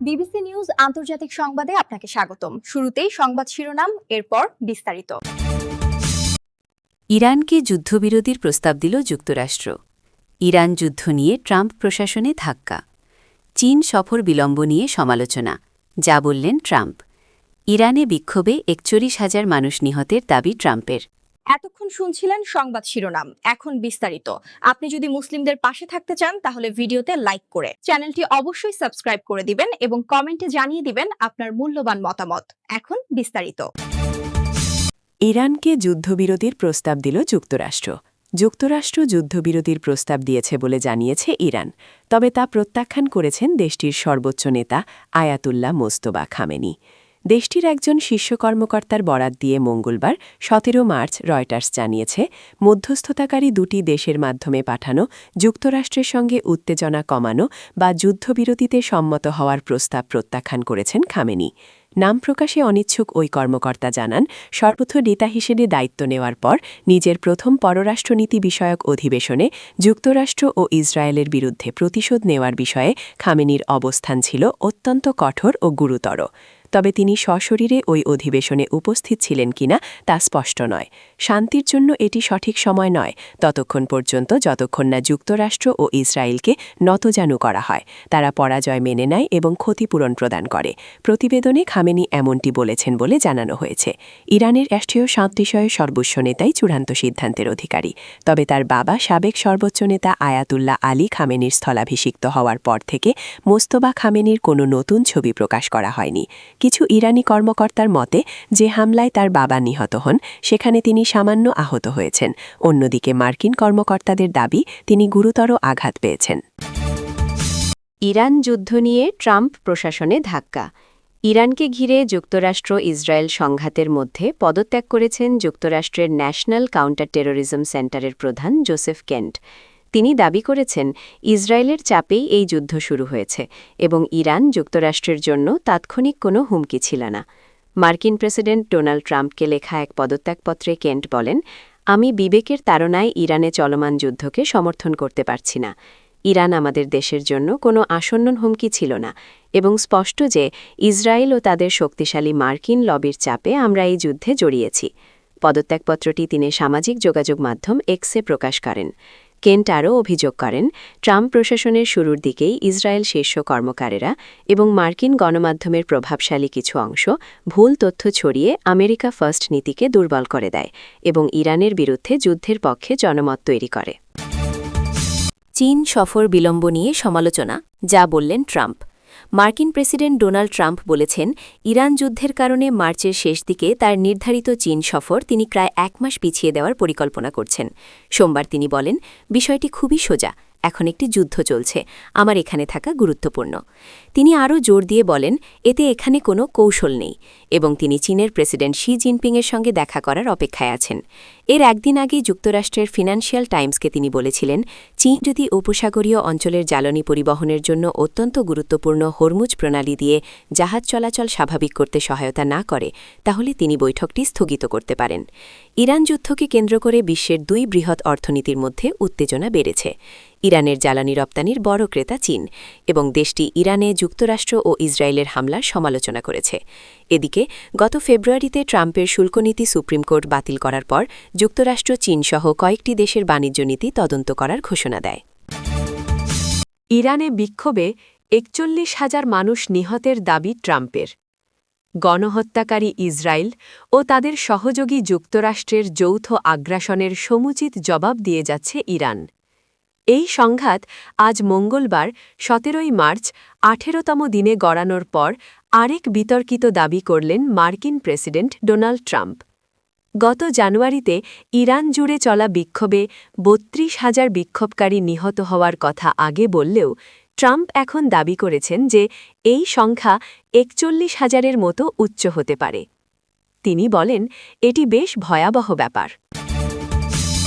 BBC news আন্তর্জাতিক সংবাদে আপনাকে স্বাগতম। শুরুতেই সংবাদ শিরোনাম, এরপর বিস্তারিত। ইরানকে যুদ্ধবিরতির প্রস্তাব দিল যুক্তরাষ্ট্র। ইরান যুদ্ধ নিয়ে ট্রাম্প প্রশাসনে ধাক্কা। চীন সফর বিলম্ব নিয়ে সমালোচনা, যা বললেন ট্রাম্প। ইরানে বিক্ষোভে ৪১,০০০ মানুষ নিহতের দাবি ট্রাম্পের। এতক্ষণ শুনছিলেন সংবাদ শিরোনাম, এখন বিস্তারিত। আপনি যদি মুসলিমদের পাশে থাকতে চান তাহলে ভিডিওতে লাইক করে চ্যানেলটি অবশ্যই সাবস্ক্রাইব করে দিবেন এবং কমেন্টে জানিয়ে দিবেন আপনার মূল্যবান মতামত। এখন বিস্তারিত। ইরানকে যুদ্ধবিরতির প্রস্তাব দিল যুক্তরাষ্ট্র। যুক্তরাষ্ট্র যুদ্ধবিরতির প্রস্তাব দিয়েছে বলে জানিয়েছে ইরান, তবে তা প্রত্যাখ্যান করেছেন দেশটির সর্বোচ্চ নেতা আয়াতুল্লাহ মোস্তফা খামেনি। দেশটির একজন শীর্ষ কর্মকর্তার বরাত দিয়ে মঙ্গলবার ১৭ মার্চ রয়টার্স জানিয়েছে, মধ্যস্থতাকারী দুটি দেশের মাধ্যমে পাঠানো যুক্তরাষ্ট্রের সঙ্গে উত্তেজনা কমানো বা যুদ্ধবিরতিতে সম্মত হওয়ার প্রস্তাব প্রত্যাখ্যান করেছেন খামেনি। নাম প্রকাশে অনিচ্ছুক ওই কর্মকর্তা জানান, সর্বোচ্চ নেতা হিসেবে দায়িত্ব নেওয়ার পর নিজের প্রথম পররাষ্ট্রনীতি বিষয়ক অধিবেশনে যুক্তরাষ্ট্র ও ইসরায়েলের বিরুদ্ধে প্রতিশোধ নেওয়ার বিষয়ে খামেনির অবস্থান ছিল অত্যন্ত কঠোর ও গুরুতর। তবে তিনি সশরীরে ওই অধিবেশনে উপস্থিত ছিলেন কিনা তা স্পষ্ট নয়। শান্তির জন্য এটি সঠিক সময় নয় ততক্ষণ পর্যন্ত যতক্ষণ না যুক্তরাষ্ট্র ও ইসরায়েলকে নতজানু করা হয়, তারা পরাজয় মেনে নেয় এবং ক্ষতিপূরণ প্রদান করে। প্রতিবেদনে খামেনি এমনটি বলেছেন বলে জানানো হয়েছে। ইরানের রাষ্ট্রীয় শান্তি বিষয়ে সর্বোচ্চ নেতাই চূড়ান্ত সিদ্ধান্তের অধিকারী, তবে তার বাবা সাবেক সর্বোচ্চ নেতা আয়াতুল্লাহ আলী খামেনির স্থলাভিষিক্ত হওয়ার পর থেকে মোস্তফা খামেনির কোনো নতুন ছবি প্রকাশ করা হয়নি। কিছু ইরানি কর্মকর্তার মতে, যে হামলায় তার বাবা নিহত হন সেখানে তিনি সামান্য আহত হয়েছেন। অন্যদিকে মার্কিন কর্মকর্তাদের দাবি তিনি গুরুতর আঘাত পেয়েছেন। ইরান যুদ্ধ নিয়ে ট্রাম্প প্রশাসনে ধাক্কা। ইরানকে ঘিরে যুক্তরাষ্ট্র ইসরায়েল সংঘাতের মধ্যে পদত্যাগ করেছেন যুক্তরাষ্ট্রের ন্যাশনাল কাউন্টার টেরোরিজম সেন্টারের প্রধান জোসেফ কেন্ট। তিনি দাবি করেছেন, ইসরায়েলের চাপেই এই যুদ্ধ শুরু হয়েছে এবং ইরান যুক্তরাষ্ট্রের জন্য তাৎক্ষণিক কোনো হুমকি ছিল না। মার্কিন প্রেসিডেন্ট ডোনাল্ড ট্রাম্পকে লেখা এক পদত্যাগপত্রে কেন্ট বলেন, আমি বিবেকের তাড়নায় ইরানে চলমান যুদ্ধকে সমর্থন করতে পারছি না। ইরান আমাদের দেশের জন্য কোনো আসন্ন হুমকি ছিল না এবং স্পষ্ট যে ইসরায়েল ও তাদের শক্তিশালী মার্কিন লবির চাপে আমরা এই যুদ্ধে জড়িয়েছি। পদত্যাগপত্রটি তিনি সামাজিক যোগাযোগ মাধ্যম এক্সে প্রকাশ করেন। কেন্ট আরও অভিযোগ করেন, ট্রাম্প প্রশাসনের শুরুর দিকেই ইসরায়েল শীর্ষ কর্মকারেরা এবং মার্কিন গণমাধ্যমের প্রভাবশালী কিছু অংশ ভুল তথ্য ছড়িয়ে আমেরিকা ফার্স্ট নীতিকে দুর্বল করে দেয় এবং ইরানের বিরুদ্ধে যুদ্ধের পক্ষে জনমত তৈরি করে। চীন সফর বিলম্ব নিয়ে সমালোচনা, যা বললেন ট্রাম্প। মার্কিন প্রেসিডেন্ট ডোনাল্ড ট্রাম্প বলেছেন, ইরান যুদ্ধের কারণে মার্চের শেষ দিকে তার নির্ধারিত চীন সফর তিনি প্রায় ১ মাস পিছিয়ে দেওয়ার পরিকল্পনা করছেন। সোমবার তিনি বলেন, বিষয়টি খুবই সোজা, এখন একটি যুদ্ধ চলছে, আমার এখানে থাকা গুরুত্বপূর্ণ। তিনি আরও জোর দিয়ে বলেন, এতে এখানে কোনো কৌশল নেই এবং তিনি চীনের প্রেসিডেন্ট শি জিনপিংয়ের সঙ্গে দেখা করার অপেক্ষায় আছেন। এর একদিন আগেই যুক্তরাষ্ট্রের ফিনান্সিয়াল টাইমসকে তিনি বলেছিলেন, চীন যদি উপসাগরীয় অঞ্চলের জ্বালানি পরিবহনের জন্য অত্যন্ত গুরুত্বপূর্ণ হরমুজ প্রণালী দিয়ে জাহাজ চলাচল স্বাভাবিক করতে সহায়তা না করে তাহলে তিনি বৈঠকটি স্থগিত করতে পারেন। ইরান যুদ্ধকে কেন্দ্র করে বিশ্বের ২ বৃহৎ অর্থনীতির মধ্যে উত্তেজনা বেড়েছে। ইরানের জ্বালানি রপ্তানির বড় ক্রেতা চীন এবং দেশটি ইরানে যুক্তরাষ্ট্র ও ইসরায়েলের হামলার সমালোচনা করেছে। এদিকে গত ফেব্রুয়ারিতে ট্রাম্পের শুল্ক নীতি সুপ্রিম কোর্ট বাতিল করার পর যুক্তরাষ্ট্র চীনসহ কয়েকটি দেশের বাণিজ্য নীতি তদন্ত করার ঘোষণা দেয়। ইরানে বিক্ষোভে ৪১,০০০ মানুষ নিহতের দাবি ট্রাম্পের। গণহত্যাকারী ইসরায়েল ও তাদের সহযোগী যুক্তরাষ্ট্রের যৌথ আগ্রাসনের সমুচিত জবাব দিয়ে যাচ্ছে ইরান। এই সংঘাত আজ মঙ্গলবার ১৭ মার্চ ১৮তম দিনে গড়ানোর পর আরেক বিতর্কিত দাবি করলেন মার্কিন প্রেসিডেন্ট ডোনাল্ড ট্রাম্প। গত জানুয়ারিতে ইরান জুড়ে চলা বিক্ষোভে ৩২,০০০ বিক্ষোভকারী নিহত হওয়ার কথা আগে বললেও ট্রাম্প এখন দাবি করেছেন যে এই সংখ্যা ৪১,০০০-এর মতো উচ্চ হতে পারে। তিনি বলেন, এটি বেশ ভয়াবহ ব্যাপার।